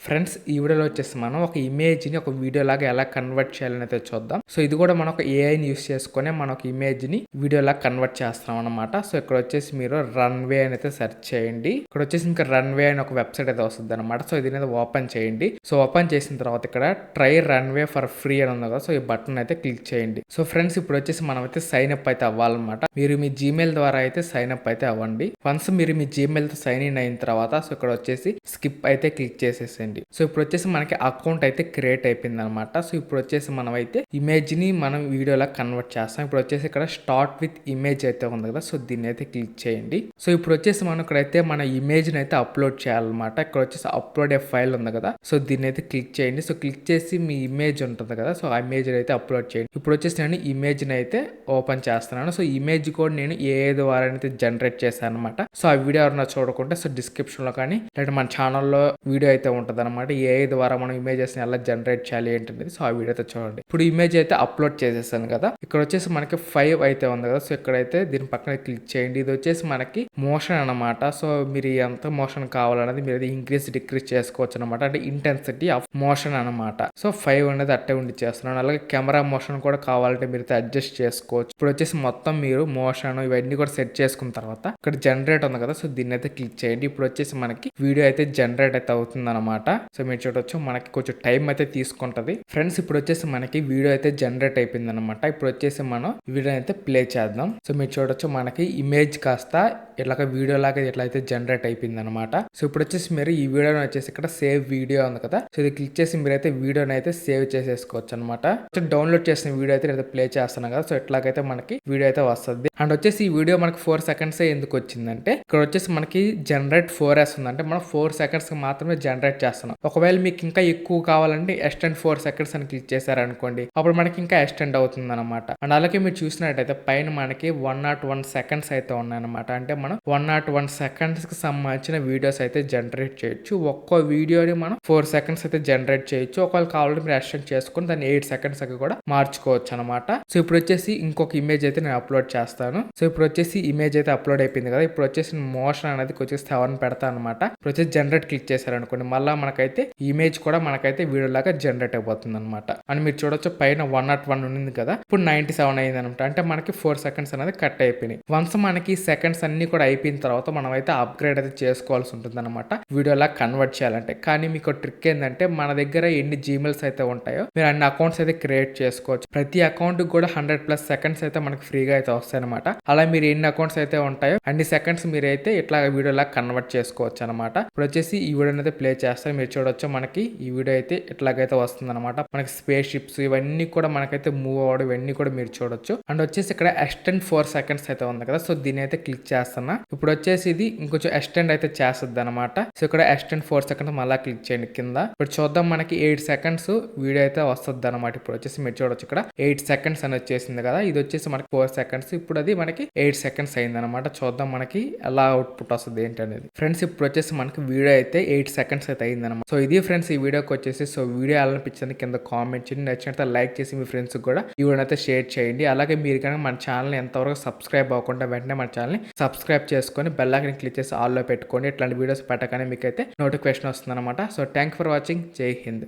Friends ఈ వీడియోలో వచ్చేసి మనం ఒక ఇమేజ్ని ఒక వీడియో లాగా ఎలా కన్వర్ట్ చేయాలని అయితే చూద్దాం. సో ఇది కూడా మనం ఒక ఏఐని యూస్ చేసుకుని మనం ఒక ఇమేజ్ని వీడియో లాగా కన్వర్ట్ చేస్తాం అనమాట. సో ఇక్కడ వచ్చేసి మీరు రన్వే అని అయితే సెర్చ్ చేయండి. ఇక్కడ వచ్చేసి ఇంకా రన్వే అని ఒక వెబ్సైట్ అయితే వస్తుంది అనమాట. సో ఇది అనేది ఓపెన్ చేయండి. సో ఓపెన్ చేసిన తర్వాత ఇక్కడ ట్రై రన్వే ఫర్ ఫ్రీ అని ఉంది కదా. సో ఈ బటన్ అయితే క్లిక్ చేయండి. సో ఫ్రెండ్స్ ఇప్పుడు వచ్చేసి మనం అయితే సైన్ అప్ అయితే అవ్వాలన్నమాట. మీరు మీ జీమెయిల్ ద్వారా అయితే సైన్ అప్ అయితే అవ్వండి. వన్స్ మీరు మీ జీమెయిల్ తో సైన్ ఇన్ అయిన తర్వాత సో ఇక్కడ వచ్చేసి స్కిప్ అయితే క్లిక్ చేసేసేయండి. సో ఇప్పుడు వచ్చేసి మనకి అకౌంట్ అయితే క్రియేట్ అయిపోయింది అనమాట. సో ఇప్పుడు వచ్చేసి మనం అయితే ఇమేజ్ ని మనం వీడియోలా కన్వర్ట్ చేస్తాం. ఇప్పుడు వచ్చేసి ఇక్కడ స్టార్ట్ విత్ ఇమేజ్ అయితే ఉంది కదా. సో దీన్ని అయితే క్లిక్ చేయండి. సో ఇప్పుడు వచ్చేసి మనం ఇక్కడైతే మన ఇమేజ్ ని అయితే అప్లోడ్ చేయాలన్నమాట. ఇక్కడ వచ్చేసి అప్లోడ్ ఏ ఫైల్ ఉంది కదా. సో దీన్ని అయితే క్లిక్ చేయండి. సో క్లిక్ చేసి మీ ఇమేజ్ ఉంటుంది కదా. సో ఆ ఇమేజ్ అయితే అప్లోడ్ చేయండి. ఇప్పుడు వచ్చేసి నేను ఇమేజ్ ని అయితే ఓపెన్ చేస్తున్నాను. సో ఇమేజ్ కూడా నేను ఏ ద్వారా అయితే జనరేట్ చేశాను అనమాట. సో ఆ వీడియో ఎవరైనా చూడకుంటే సో డిస్క్రిప్షన్ లో కానీ లేదా మన ఛానల్లో వీడియో అయితే ఉంటుంది అనమాట. ఏఐ ద్వారా మనం ఇమేజెస్ ని ఎలా జనరేట్ చేయాలి ఏంటనేది. సో ఆ వీడియో అయితే చూడండి. ఇప్పుడు ఇమేజ్ అయితే అప్లోడ్ చేసేసాను కదా. ఇక్కడ వచ్చేసి మనకి 5 అయితే ఉంది కదా. సో ఇక్కడైతే దీని పక్కన క్లిక్ చేయండి. ఇది వచ్చేసి మనకి మోషన్ అనమాట. సో మీరు ఎంత మోషన్ కావాలనేది మీరు ఇంక్రీజ్ డిక్రీజ్ చేసుకోవచ్చు అనమాట. అంటే ఇంటెన్సిటీ ఆఫ్ మోషన్ అనమాట. సో 5 అనేది అట్టే ఉండి చేస్తున్నాను. అలాగే కెమెరా మోషన్ కూడా కావాలంటే మీరు అడ్జస్ట్ చేసుకోవచ్చు. ఇప్పుడు వచ్చేసి మొత్తం మీరు మోషన్ ఇవన్నీ కూడా సెట్ చేసుకున్న తర్వాత ఇక్కడ జనరేట్ ఉంది కదా. సో దీన్ని అయితే క్లిక్ చేయండి. ఇప్పుడు వచ్చేసి మనకి వీడియో అయితే జనరేట్ అయితే అవుతుంది అనమాట. సో మీరు చూడొచ్చు మనకి కొంచెం టైం అయితే తీసుకుంటది. ఫ్రెండ్స్ ఇప్పుడు వచ్చేసి మనకి వీడియో అయితే జనరేట్ అయిపోయింది అనమాట. ఇప్పుడు వచ్చేసి మనం వీడియో అయితే ప్లే చేద్దాం. సో మీరు చూడొచ్చు మనకి ఇమేజ్ కాస్త ఇట్లాగ వీడియో లాగా ఇట్లా అయితే జనరేట్ అయిపోయింది అనమాట. సో ఇప్పుడు వచ్చేసి మీరు ఈ వీడియోని వచ్చేసి ఇక్కడ సేవ్ వీడియో ఉంది కదా. సో ఇది క్లిక్ చేసి మీరైతే వీడియోని అయితే సేవ్ చేసేసుకోవచ్చు అనమాట. డౌన్లోడ్ చేసిన వీడియో అయితే నేను ప్లే చేస్తున్నాను కదా. సో ఇట్లాగైతే మనకి వీడియో అయితే వస్తుంది. అండ్ వచ్చేసి ఈ వీడియో మనకి 4 సెకండ్స్ ఎందుకు వచ్చిందంటే ఇక్కడ వచ్చేసి మనకి జనరేట్ 4S ఉంది. అంటే మనం 4 సెకండ్స్ మాత్రమే జనరేట్ చేస్తున్నాం. ఒకవేళ మీకు ఇంకా ఎక్కువ కావాలంటే ఎక్స్టెండ్ 4 సెకండ్స్ అని క్లిక్ చేశారనుకోండి, అప్పుడు మనకి ఇంకా ఎక్స్టెండ్ అవుతుంది అనమాట. అండ్ అలాగే మీరు చూసినట్టయితే పైన మనకి 101 సెకండ్స్ అయితే ఉన్నాయన్నమాట. అంటే మనం 101 సెకండ్స్ కి సంబంధించిన వీడియోస్ అయితే జనరేట్ చేయొచ్చు. ఒక్కో వీడియోని మనం 4 సెకండ్స్ అయితే జనరేట్ చేయొచ్చు. ఒకవేళ కావాలంటే మీరు ఎక్స్టెండ్ చేసుకుని దాన్ని 8 సెకండ్స్ కూడా మార్చుకోవచ్చు అనమాట. సో ఇప్పుడు వచ్చేసి ఇంకొక ఇమేజ్ అయితే నేను అప్లోడ్ చేస్తాను. సో ఇప్పుడు వచ్చేసి ఇమేజ్ అయితే అప్లోడ్ అయిపోయింది కదా. ఇప్పుడు వచ్చేసి మోషన్ అనేది కొంచెం 7 పెడతాను అనమాట. ఇప్పుడు వచ్చేసి జనరేట్ క్లిక్ చేశారనుకోండి, మళ్ళీ మనకైతే ఇమేజ్ కూడా మనకైతే వీడియో లాగా జనరేట్ అయిపోతుంది అనమాట. అని మీరు చూడొచ్చు పైన 101 ఉంది కదా, ఇప్పుడు 97 అయింది అనమాట. అంటే మనకి 4 సెకండ్స్ అనేది కట్ అయిపోయినాయి. వన్స్ మనకి సెకండ్స్ అన్ని కూడా అయిపోయిన తర్వాత మనం అయితే అప్గ్రేడ్ అయితే చేసుకోవాల్సి ఉంటుంది అనమాట వీడియోలా కన్వర్ట్ చేయాలంటే. కానీ మీకు ట్రిక్ ఏంటంటే మన దగ్గర ఎన్ని జీమెయిల్స్ అయితే ఉంటాయో మీరు అన్ని అకౌంట్స్ అయితే క్రియేట్ చేసుకోవచ్చు. ప్రతి అకౌంట్ కూడా 100+ సెకండ్స్ అయితే మనకి ఫ్రీగా అయితే వస్తాయి అనమాట. అలా మీరు ఎన్ని అకౌంట్స్ అయితే ఉంటాయో అన్ని సెకండ్స్ మీరైతే ఇట్లా వీడియోలా కన్వర్ట్ చేసుకోవచ్చు అనమాట. ఇప్పుడు వచ్చేసి ఈ వీడియోని అయితే ప్లే చేస్తే మీరు చూడొచ్చు మనకి ఈ వీడియో అయితే ఇట్లాగైతే వస్తుంది అనమాట. మనకి స్పేస్ షిప్స్ ఇవన్నీ కూడా మనకైతే మూవ్ అవ్వడం ఇవన్నీ కూడా మీరు చూడొచ్చు. అండ్ వచ్చేసి ఇక్కడ ఎక్స్టెండ్ 4 సెకండ్స్ అయితే ఉంది కదా. సో దీని అయితే క్లిక్ చేస్తున్నా. ఇప్పుడు వచ్చేసి ఇది ఇంకొంచెం ఎక్స్టెండ్ అయితే చేస్తుంది అనమాట. సో ఇక్కడ ఎక్స్టెండ్ 4 సెకండ్స్ మళ్ళీ క్లిక్ చేయండి కింద. ఇప్పుడు చూద్దాం మనకి 8 సెకండ్స్ వీడియో అయితే వస్తుంది అనమాట. ఇప్పుడు వచ్చేసి మీరు చూడొచ్చు ఇక్కడ 8 సెకండ్స్ అని వచ్చేసింది కదా. ఇది వచ్చేసి మనకి 4 సెకండ్స్. ఇప్పుడు అది మనకి 8 సెకండ్స్ అయింది అనమాట. చూద్దాం మనకి ఎలా అవుట్పుట్ వస్తుంది ఏంటనేది. ఫ్రెండ్స్ ఇప్పుడు వచ్చేసి మనకి వీడియో అయితే 8 సెకండ్స్ అయితే అయింది అనమాట. సో ఇది ఫ్రెండ్స్ ఈ వీడియోకి వచ్చేసి. సో వీడియో ఎలా అనిపించింది కింద కామెంట్ చేయండి. నచ్చినట్టు లైక్ చేసి మీ ఫ్రెండ్స్ కూడా ఈ వీడియో అయితే షేర్ చేయండి. అలాగే మీరు కనుక మన ఛానల్ ఎంతవరకు సబ్స్క్రైబ్ అవ్వకుండా వెంటనే మన ఛానల్ని సబ్స్క్రైబ్ చేసుకొని బెల్ ఐకాన్ క్లిక్ చేసి ఆల్లో పెట్టుకోండి. ఇట్లాంటి వీడియోస్ పెట్టగానే మీకు అయితే నోటిఫికేషన్ వస్తుంది అనమాట. So thank for watching. జై హింద్.